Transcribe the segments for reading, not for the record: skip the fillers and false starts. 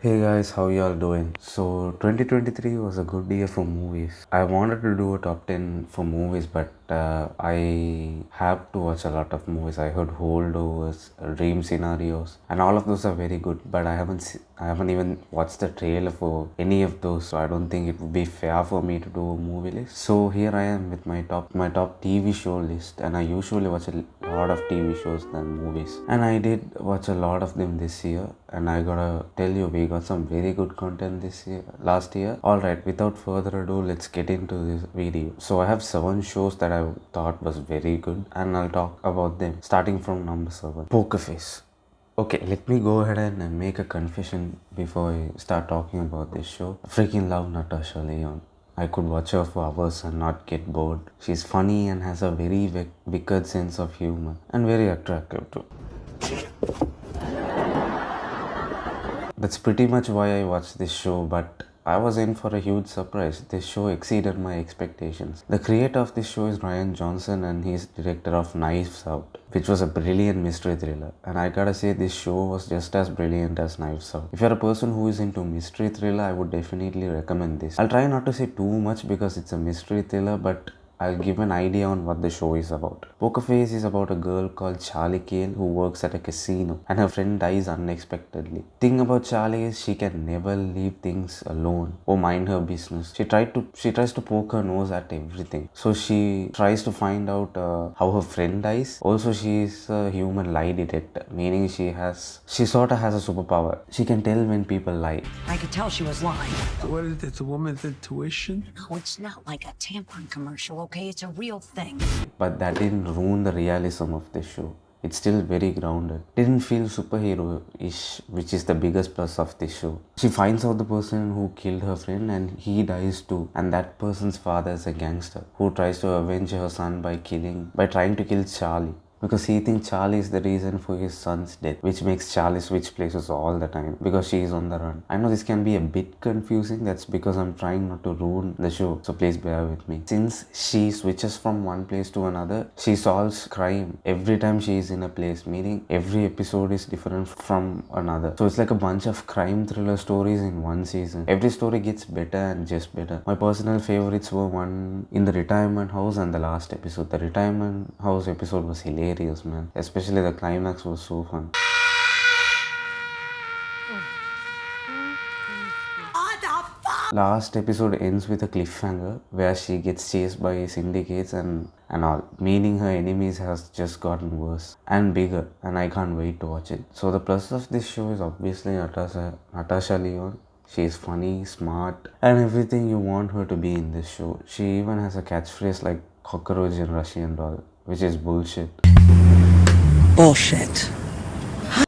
Hey guys, how y'all doing? So 2023 was a good year for movies. I wanted to do a top 10 for movies, but I have to watch a lot of movies. I heard holdovers, dream scenarios, and all of those are very good. But I haven't even watched the trailer for any of those, so I don't think it would be fair for me to do a movie list. So here I am with my top TV show list, and I usually watch a lot of TV shows than movies. And I did watch a lot of them this year, and I gotta tell you, we got some very good content last year. Alright, without further ado, let's get into this video. So I have 7 shows that I thought was very good, and I'll talk about them starting from number 7. Pokerface. Okay, let me go ahead and make a confession before I start talking about this show. I freaking love Natasha Lyonne. I could watch her for hours and not get bored. She's funny and has a very wicked sense of humor, and very attractive too. That's pretty much why I watched this show, but I was in for a huge surprise. This show exceeded my expectations. The creator of this show is Rian Johnson, and he's director of Knives Out, which was a brilliant mystery thriller. And I gotta say, this show was just as brilliant as Knives Out. If you're a person who is into mystery thriller, I would definitely recommend this. I'll try not to say too much because it's a mystery thriller, but I'll give an idea on what the show is about. Pokerface is about a girl called Charlie Kale who works at a casino, and her friend dies unexpectedly. Thing about Charlie is she can never leave things alone or mind her business. She tries to poke her nose at everything. So she tries to find out how her friend dies. Also, she is a human lie detector, meaning she sort of has a superpower. She can tell when people lie. I could tell she was lying. What is it? It's a woman's intuition? No, it's not like a tampon commercial, okay? It's a real thing. But that didn't ruin the realism of the show. It's still very grounded. Didn't feel superhero-ish, which is the biggest plus of this show. She finds out the person who killed her friend, and he dies too. And that person's father is a gangster who tries to avenge her son by trying to kill Charlie, because he thinks Charlie is the reason for his son's death, which makes Charlie switch places all the time because she is on the run. I know this can be a bit confusing. That's because I'm trying not to ruin the show, so please bear with me. Since she switches from one place to another, she solves crime every time she is in a place, meaning every episode is different from another. So it's like a bunch of crime thriller stories in one season. Every story gets better and just better. My personal favorites were one in the retirement house and the last episode. The retirement house episode was hilarious, man. Especially the climax was so fun. Last episode ends with a cliffhanger where she gets chased by syndicates and all, meaning her enemies has just gotten worse and bigger, and I can't wait to watch it. So the plus of this show is obviously Natasha Lyonne. She is funny, smart, and everything you want her to be in this show. She even has a catchphrase like cockroach in Russian doll, which is bullshit. Bullshit.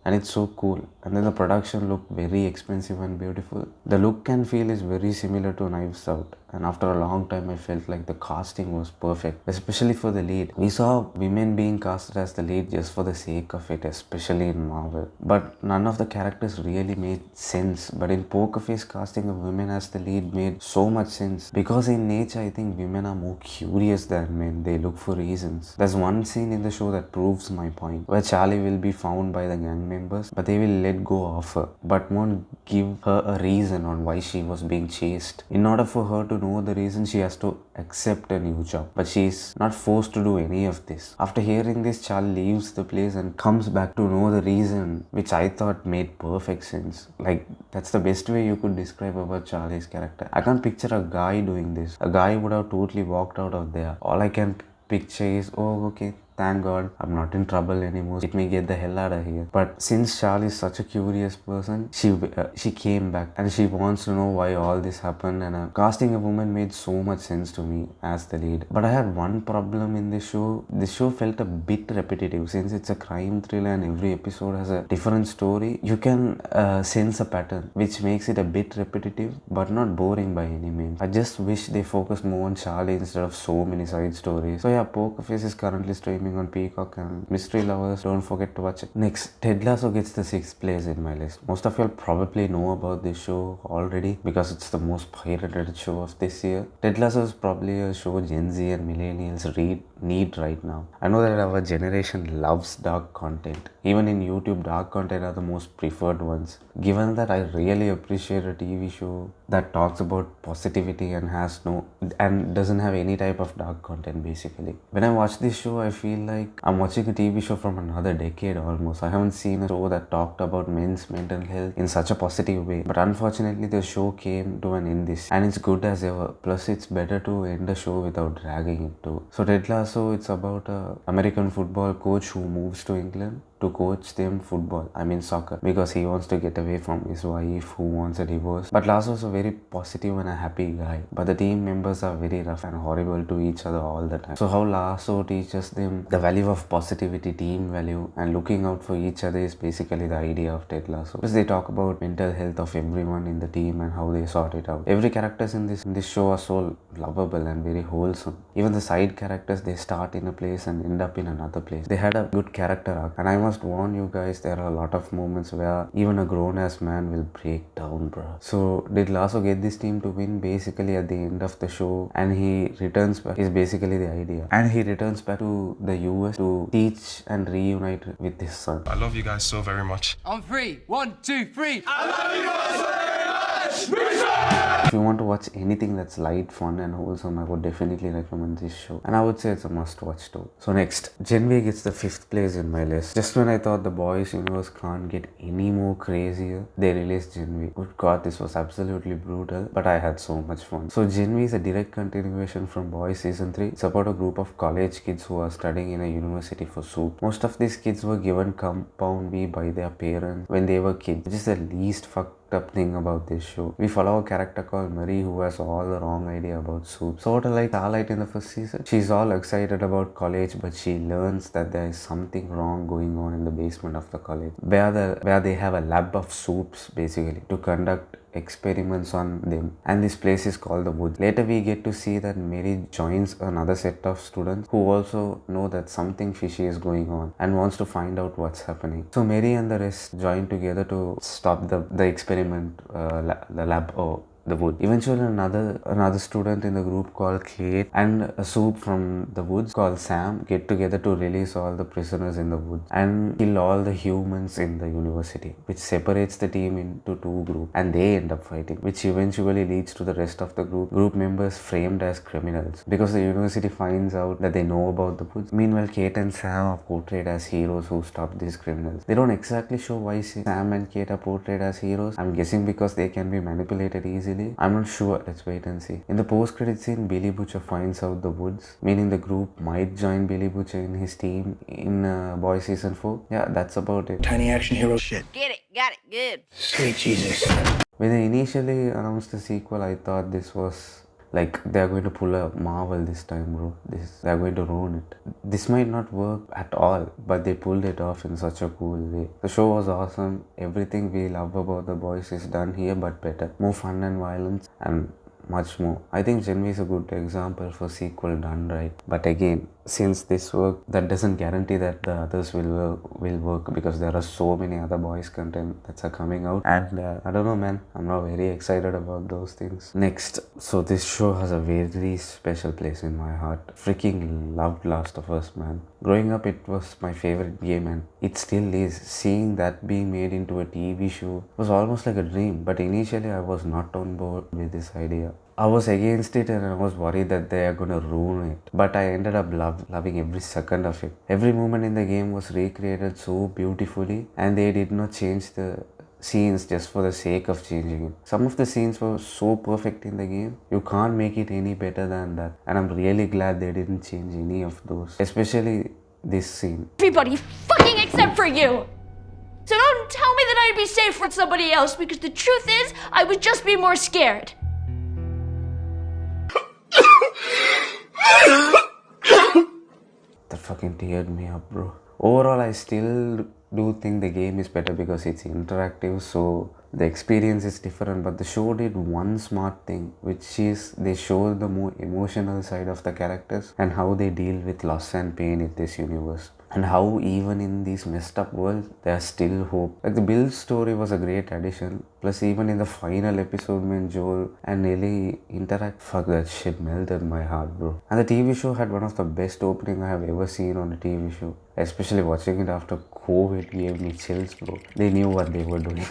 And it's so cool. And then the production looked very expensive and beautiful. The look and feel is very similar to Knives Out, and after a long time I felt like the casting was perfect, especially for the lead. We saw women being casted as the lead just for the sake of it, especially in Marvel, but none of the characters really made sense. But in Pokerface, casting of women as the lead made so much sense, because in nature I think women are more curious than men. They look for reasons. There's one scene in the show that proves my point, where Charlie will be found by the gang members, but they will let go of her, but won't give her a reason on why she was being chased. In order for her to know the reason, she has to accept a new job, but she's not forced to do any of this. After hearing this, Charlie leaves the place and comes back to know the reason, which I thought made perfect sense. Like, that's the best way you could describe about Charlie's character. I can't picture a guy doing this. A guy would have totally walked out of there. All I can picture is, oh, okay, thank God I'm not in trouble anymore. Let me get the hell out of here. But since Charlie is such a curious person, she came back and she wants to know why all this happened. And casting a woman made so much sense to me as the lead. But I had one problem in this show. This show felt a bit repetitive. Since it's a crime thriller and every episode has a different story, you can sense a pattern, which makes it a bit repetitive but not boring by any means. I just wish they focused more on Charlie instead of so many side stories. So yeah, Pokerface is currently streaming streaming on Peacock, and mystery lovers, don't forget to watch it. Next, Ted Lasso gets the 6th place in my list. Most of you probably know about this show already because it's the most pirated show of this year. Ted Lasso is probably a show Gen Z and millennials need right now. I know that our generation loves dark content. Even in YouTube, dark content are the most preferred ones. Given that I really appreciate a TV show that talks about positivity and doesn't have any type of dark content basically. When I watch this show, I feel like I'm watching a TV show from another decade almost. I haven't seen a show that talked about men's mental health in such a positive way. But unfortunately, the show came to an end and it's good as ever. Plus, it's better to end the show without dragging it too. So Ted Lasso, it's about a American football coach who moves to England to coach them football, soccer, because he wants to get away from his wife who wants a divorce. But Lasso is a very positive and a happy guy, but the team members are very rough and horrible to each other all the time. So how Lasso teaches them the value of positivity, team value, and looking out for each other is basically the idea of Ted Lasso. Because they talk about mental health of everyone in the team and how they sort it out. Every characters in this show are so lovable and very wholesome. Even the side characters, they start in a place and end up in another place. They had a good character arc, and I must warn you guys, there are a lot of moments where even a grown-ass man will break down, bro. So did Lasso get this team to win? Basically at the end of the show, and he returns back, is basically the idea. And he returns back to the US to teach and reunite with his son. I love you guys so very much. On 3, 1, 2, 3. I love you guys so very much. If you want to watch anything that's light, fun and wholesome, I would definitely recommend this show. And I would say it's a must watch too. So next, genv gets the 5th place in my list. Just when I thought the boys universe can't get any more crazier, they released genv. Good god, this was absolutely brutal, but I had so much fun. So genv is a direct continuation from Boys season 3. It's about a group of college kids who are studying in a university for soup. Most of these kids were given compound B by their parents when they were kids, which is the least fucked up thing about this show. We follow a character called Marie who has all the wrong idea about soup. Sort of like Starlight in the first season. She's all excited about college, but she learns that there is something wrong going on in the basement of the college, where they have a lab of soups basically to conduct experiments on them, and this place is called the Woods. Later we get to see that Mary joins another set of students who also know that something fishy is going on and wants to find out what's happening. So Mary and the rest join together to stop the experiment, the lab, the Wood. Eventually another student in the group called Kate and a soup from the Woods called Sam get together to release all the prisoners in the woods and kill all the humans in the university, which separates the team into two groups, and they end up fighting, which eventually leads to the rest of the group members framed as criminals because the university finds out that they know about the Woods. Meanwhile, Kate and Sam are portrayed as heroes who stop these criminals. They don't exactly show why Sam and Kate are portrayed as heroes. I'm guessing because they can be manipulated easily. I'm not sure, let's wait and see. In the post-credit scene, Billy Butcher finds out the Woods, meaning the group might join Billy Butcher in his team in Boys season 4. Yeah, that's about it. Tiny action hero shit. Get it, got it, good. Sweet Jesus. When they initially announced the sequel, I thought this was like they're going to pull a Marvel this time, bro. They're going to ruin it. This might not work at all, but they pulled it off in such a cool way. The show was awesome. Everything we love about the boys is done here, but better. More fun and violence and much more. I think genv is a good example for sequel done right. But again, since this worked, that doesn't guarantee that the others will work, because there are so many other boys content that's are coming out, and I don't know, man, I'm not very excited about those things. Next, so this show has a very special place in my heart. Freaking loved Last of Us, man. Growing up, it was my favorite game, and it still is. Seeing that being made into a TV show was almost like a dream, but initially I was not on board with this idea. I was against it and I was worried that they are gonna ruin it, but I ended up loving every second of it. Every moment in the game was recreated so beautifully, and they did not change the scenes just for the sake of changing it. Some of the scenes were so perfect in the game, you can't make it any better than that, and I'm really glad they didn't change any of those, especially this scene. Everybody fucking except for you! So don't tell me that I'd be safe with somebody else, because the truth is, I would just be more scared. That fucking teared me up, bro. Overall, I still do think the game is better because it's interactive, so the experience is different. But the show did one smart thing, which is they show the more emotional side of the characters and how they deal with loss and pain in this universe, and how even in these messed up world there's still hope. Like the Bill story was a great addition. Plus even in the final episode when Joel and Ellie interact, fuck, that shit melted my heart, bro. And the TV show had one of the best opening I have ever seen on a TV show. Especially watching it after COVID gave me chills, bro. They knew what they were doing.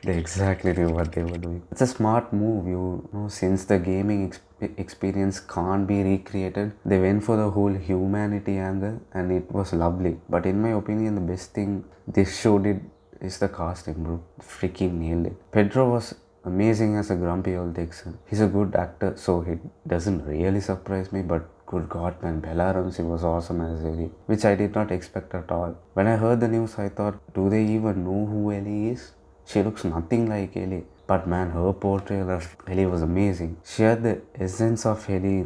They exactly knew what they were doing. It's a smart move, you know, since the gaming experience can't be recreated. They went for the whole humanity angle and it was lovely. But in my opinion, the best thing this show did is the casting, bro. Freaking nailed it. Pedro was amazing as a grumpy old Texan. He's a good actor, so he doesn't really surprise me, but good God, man, Bella Ramsey was awesome as Ellie, which I did not expect at all. When I heard the news, I thought, do they even know who Ellie is? She looks nothing like Ellie. But man, her portrayal of Ellie was amazing. She had the essence of Ellie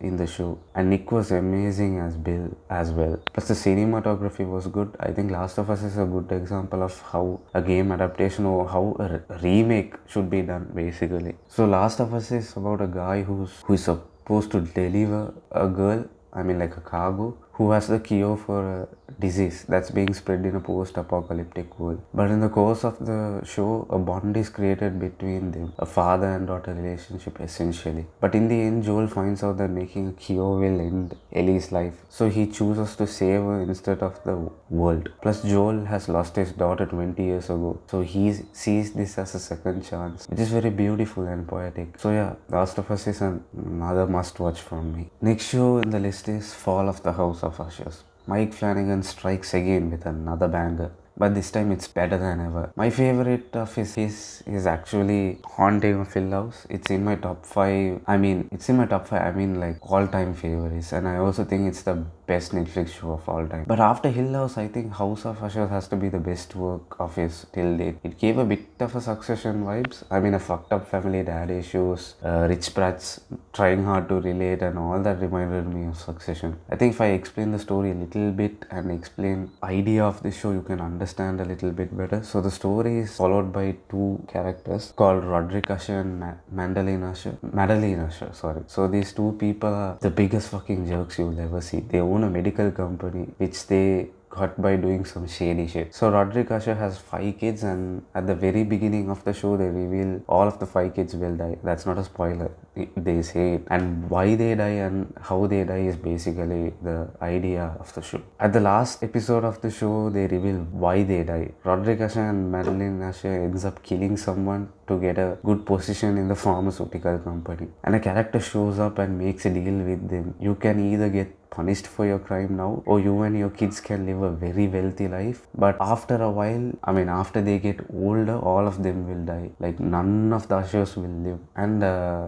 in the show. And Nick was amazing as Bill as well. Plus the cinematography was good. I think Last of Us is a good example of how a game adaptation or how a remake should be done, basically. So Last of Us is about a guy who is supposed to deliver a girl, like a cargo, who has the cure for a disease that's being spread in a post-apocalyptic world. But in the course of the show, a bond is created between them, a father and daughter relationship essentially. But in the end, Joel finds out that making a cure will end Ellie's life, so he chooses to save her instead of the world. Plus Joel has lost his daughter 20 years ago, so he sees this as a second chance, which is very beautiful and poetic. So yeah, Last of Us is another must watch from me. Next show in the list is Fall of the House of Ushers. Mike Flanagan strikes again with another banger, but this time it's better than ever. My favorite of his is actually Haunting of Hill House. It's in my top 5. Like all-time favorites, and I also think it's the best Netflix show of all time. But after Hill House, I think House of Ushers has to be the best work of his till date. It gave a bit of a Succession vibes. A fucked up family, dad issues, rich brats trying hard to relate, and all that reminded me of Succession. I think if I explain the story a little bit and explain idea of this show, you can understand a little bit better. So the story is followed by two characters called Roderick Usher and Madeline Usher. So these two people are the biggest fucking jerks you'll ever see. They own a medical company which they got by doing some shady shit. So Roderick Usher has 5 kids, and at the very beginning of the show they reveal all of the 5 kids will die. That's not a spoiler. They say it. And why they die and how they die is basically the idea of the show. At the last episode of the show, they reveal why they die. Roderick Usher and Madeline Usher ends up killing someone to get a good position in the pharmaceutical company. And a character shows up and makes a deal with them. You can either get punished for your crime now, or you and your kids can live a very wealthy life. But after a while, after they get older, all of them will die. Like none of the Ushers will live. And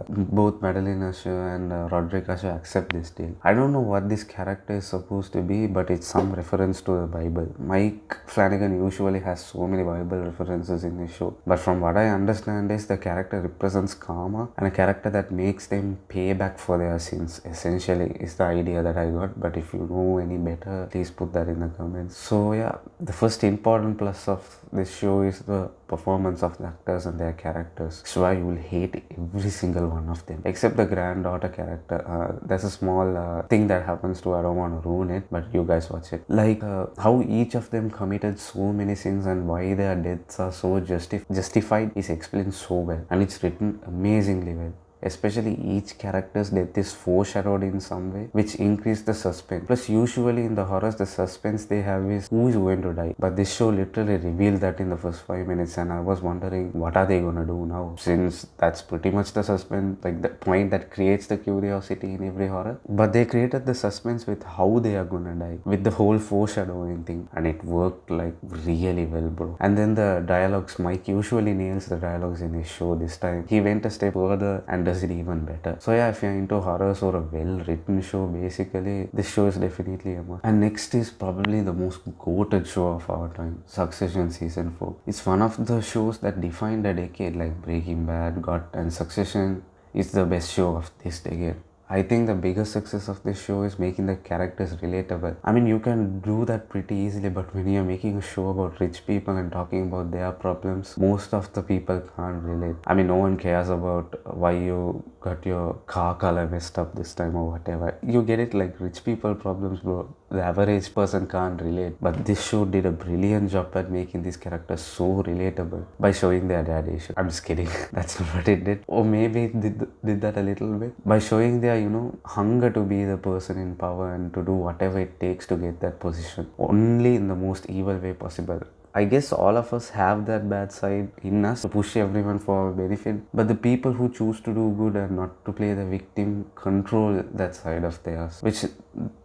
both Madeline Usher and Roderick Usher accept this deal. I don't know what this character is supposed to be, but it's some reference to the Bible. Mike Flanagan usually has so many Bible references in his show. But from what I understand is the character represents karma, and a character that makes them pay back for their sins, essentially, is the idea that I got. But if you know any better, please put that in the comments. So yeah, the first important plus of this show is the performance of the actors and their characters. So why you will hate every single one of them except the granddaughter character. There's a small thing that happens to, I don't want to ruin it, but you guys watch it. Like how each of them committed so many sins and why their deaths are so justified is explained so well, and it's written amazingly well. Especially each character's death is foreshadowed in some way, which increase the suspense. Plus usually in the horrors, the suspense they have is who is going to die. But this show literally revealed that in the first 5 minutes, and I was wondering what are they gonna do now, since that's pretty much the suspense, like the point that creates the curiosity in every horror. But they created the suspense with how they are gonna die, with the whole foreshadowing thing, and it worked like really well, bro. And then the dialogues, Mike usually nails the dialogues in his show. This time he went a step further and does it even better. So yeah, if you're into horrors or a well-written show, basically this show is definitely a must. And next is probably the most goated show of our time, Succession Season 4. It's one of the shows that defined a decade, like Breaking Bad, and Succession is the best show of this decade. I think the biggest success of this show is making the characters relatable. I mean, you can do that pretty easily, but when you're making a show about rich people and talking about their problems, most of the people can't relate. I mean, no one cares about why you got your car color messed up this time or whatever. You get it, like rich people problems, bro. The average person can't relate. But this show did a brilliant job at making these characters so relatable by showing their dad issue. I'm just kidding. That's not what it did. Or maybe it did that a little bit. By showing their, hunger to be the person in power and to do whatever it takes to get that position. Only in the most evil way possible. I guess all of us have that bad side in us to push everyone for our benefit. But the people who choose to do good and not to play the victim control that side of theirs. Which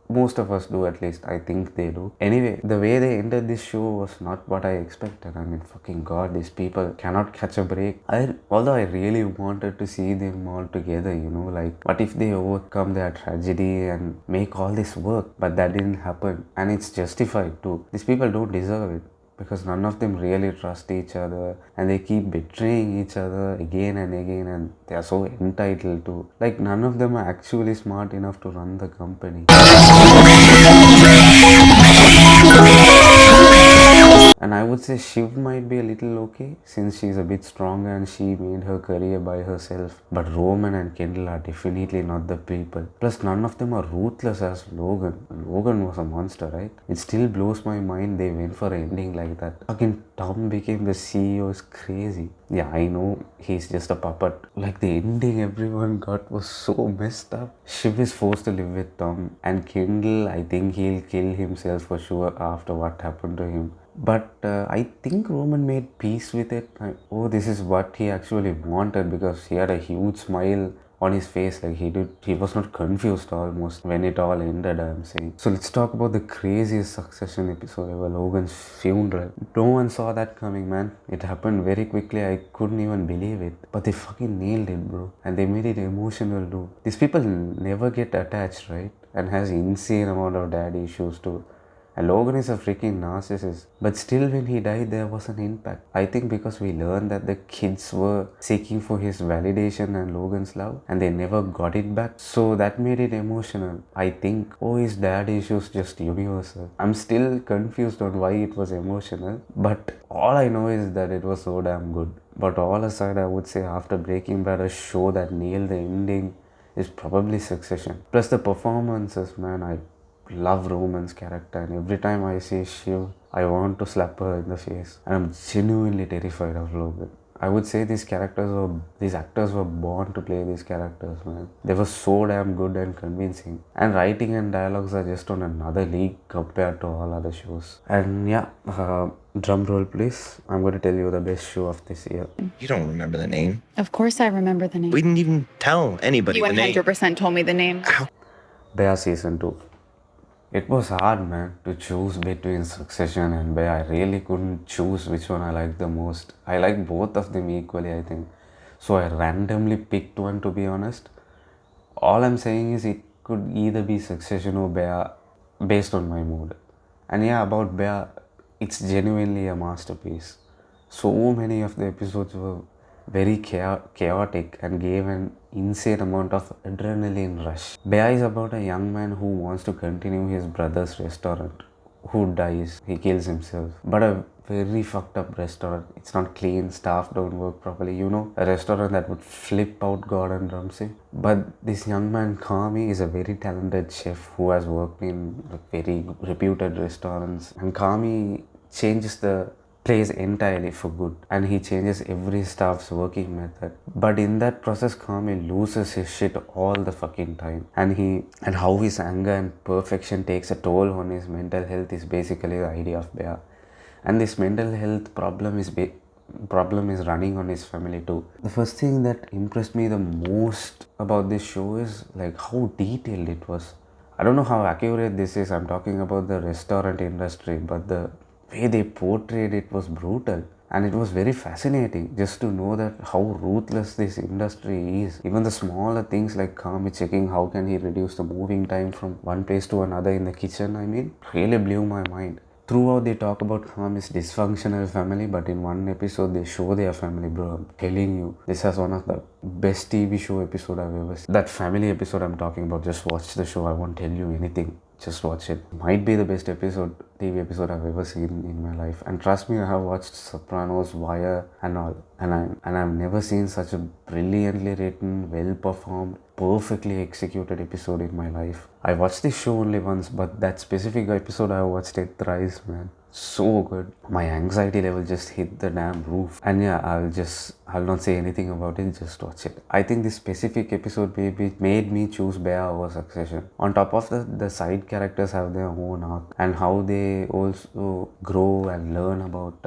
most of us do, at least. I think they do. Anyway, the way they ended this show was not what I expected. I mean, fucking god, these people cannot catch a break. Although I really wanted to see them all together, like what if they overcome their tragedy and make all this work? But that didn't happen. And it's justified too. These people don't deserve it. Because none of them really trust each other and they keep betraying each other again and again, and they are so entitled to. Like, none of them are actually smart enough to run the company. And I would say Shiv might be a little okay since she's a bit stronger and she made her career by herself. But Roman and Kendall are definitely not the people. Plus, none of them are ruthless as Logan. Logan was a monster, right? It still blows my mind they went for an ending like that. Again, Tom became the CEO is crazy. Yeah, I know he's just a puppet. Like, the ending everyone got was so messed up. Shiv is forced to live with Tom, and Kendall, I think he'll kill himself for sure after what happened to him. But I think Roman made peace with it. This is what he actually wanted, because he had a huge smile on his face. Like, he was not confused almost when it all ended, I'm saying. So let's talk about the craziest Succession episode ever, Logan's funeral. No one saw that coming, man. It happened very quickly. I couldn't even believe it. But they fucking nailed it, bro. And they made it emotional too. These people never get attached, right? And has insane amount of dad issues too. And Logan is a freaking narcissist. But still, when he died, there was an impact. I think because we learned that the kids were seeking for his validation and Logan's love, and they never got it back. So that made it emotional. I think, his dad issues just universal. I'm still confused on why it was emotional. But all I know is that it was so damn good. But all aside, I would say after Breaking Bad, a show that nailed the ending is probably Succession. Plus the performances, man. I love Roman's character, and every time I see Shiv, I want to slap her in the face. And I'm genuinely terrified of Logan. I would say these actors were born to play these characters, man. They were so damn good and convincing. And writing and dialogues are just on another league compared to all other shows. And yeah, drum roll please. I'm going to tell you the best show of this year. You don't remember the name. Of course I remember the name. We didn't even tell anybody You the name. 100% told me the name. Bear Season 2. It was hard, man, to choose between Succession and Bear. I really couldn't choose which one I liked the most. I like both of them equally, I think. So I randomly picked one, to be honest. All I'm saying is it could either be Succession or Bear based on my mood. And yeah, about Bear, it's genuinely a masterpiece. So many of the episodes were very chaotic and gave an insane amount of adrenaline rush. Bear is about a young man who wants to continue his brother's restaurant, who dies, he kills himself. But a very fucked up restaurant. It's not clean, staff don't work properly. A restaurant that would flip out Gordon Ramsay. But this young man, Kami, is a very talented chef who has worked in very reputed restaurants. And Kami changes the place entirely for good, and he changes every staff's working method. But in that process, Kami loses his shit all the fucking time, and how his anger and perfection takes a toll on his mental health is basically the idea of Bear. And this mental health problem is running on his family too. The first thing that impressed me the most about this show is like how detailed it was. I don't know how accurate this is. I'm talking about the restaurant industry, but the way they portrayed it was brutal, and it was very fascinating just to know that how ruthless this industry is. Even the smaller things like Kami checking how can he reduce the moving time from one place to another in the kitchen, really blew my mind. throughout they talk about Hami's dysfunctional family, but in one episode they show their family, bro. I'm telling you, this is one of the best TV show episode I've ever seen. That family episode I'm talking about, just watch the show. I won't tell you anything. Just watch it. Might be the best TV episode I've ever seen in my life. And trust me, I have watched Sopranos, Wire, and all. And I've never seen such a brilliantly written, well-performed, perfectly executed episode in my life. I watched this show only once, but that specific episode I watched it thrice, man. So good. My anxiety level just hit the damn roof. And yeah, I'll not say anything about it, just watch it. I think this specific episode maybe made me choose Bear over Succession. On top of the side characters have their own arc, and how they also grow and learn about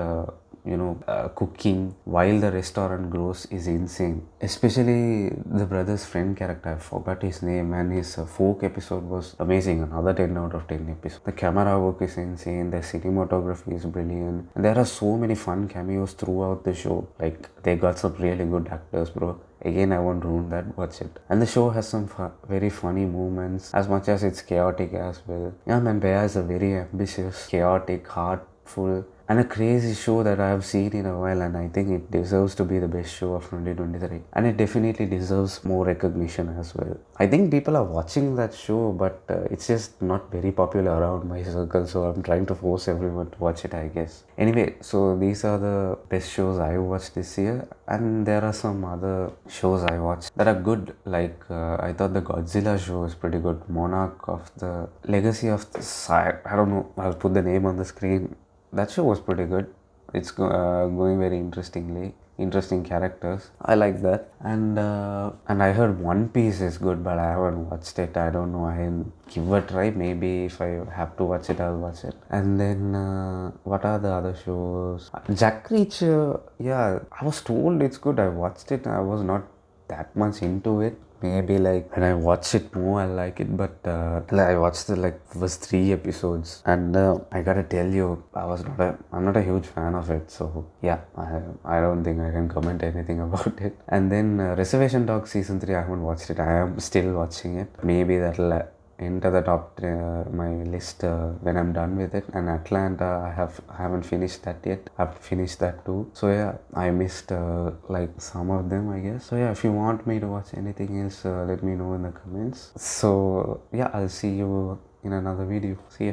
cooking while the restaurant grows is insane. Especially the brother's friend character, I forgot his name, and his folk episode was amazing. Another 10 out of 10 episode. The camera work is insane, the cinematography is brilliant, and there are so many fun cameos throughout the show. Like, they got some really good actors, bro. Again, I won't ruin that, watch it. And the show has some very funny moments, as much as it's chaotic as well. Yeah man, Bear is a very ambitious, chaotic, heartful, and a crazy show that I have seen in a while, and I think it deserves to be the best show of 2023. And it definitely deserves more recognition as well. I think people are watching that show, but it's just not very popular around my circle, so I'm trying to force everyone to watch it, I guess. Anyway, so these are the best shows I watched this year, and there are some other shows I watched that are good. Like, I thought the Godzilla show is pretty good. Monarch of the Legacy of the Sire. I don't know, I'll put the name on the screen. That show was pretty good. It's going very interesting characters. I like that. And I heard One Piece is good, but I haven't watched it. I don't know. I'll give a try. Maybe if I have to watch it, I'll watch it. And then what are the other shows? Jack Reacher. Yeah, I was told it's good. I watched it. I was not that much into it. Maybe like when I watch it more, I like it, but I watched the first 3 episodes, and I gotta tell you, I'm not a huge fan of it. So yeah, I don't think I can comment anything about it. And then Reservation Dogs season 3, I haven't watched it. I am still watching it. Maybe that'll enter the top my list when I'm done with it. And Atlanta, I haven't finished that yet. I've finished that too. So yeah, I missed some of them, I guess. So yeah, if you want me to watch anything else, let me know in the comments. So yeah, I'll see you in another video. See ya.